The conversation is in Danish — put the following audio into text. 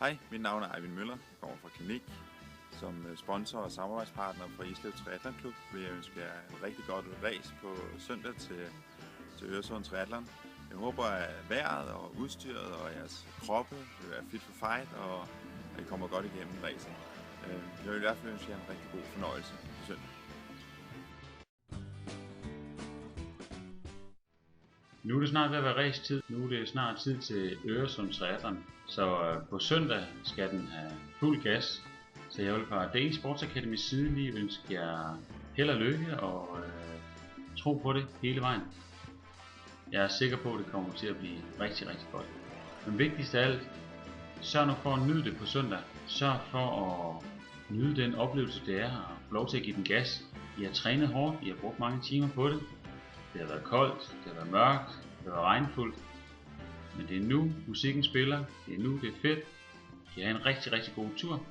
Hej, mit navn er Eivind Møller. Jeg kommer fra Klinik. Som sponsor og samarbejdspartner for Islev Triathlon Klub vil jeg ønske jer et rigtig godt race på søndag til Øresund Triathlon. Jeg håber, at vejret og udstyret og jeres kroppe vil være fit for fight, og at I kommer godt igennem racen. Jeg vil i hvert fald ønske jer en rigtig god fornøjelse på søndag. Nu er det snart ved at være race-tid. Nu er det snart tid til Øresund Triathlon. Så på søndag skal den have fuld gas. Så jeg vil fra Danish Sports Academys side lige ønske jer held og lykke og tro på det hele vejen. Jeg er sikker på, at det kommer til at blive rigtig, rigtig godt. Men vigtigst af alt, sørg nu for at nyde det på søndag. Sørg for at nyde den oplevelse, det er at få lov til at give den gas. I har trænet hårdt, I har brugt mange timer på det. Det har været koldt, det har været mørkt, det har været regnfuldt. Men det er nu musikken spiller, det er nu det er fedt. I har en rigtig, rigtig god tur.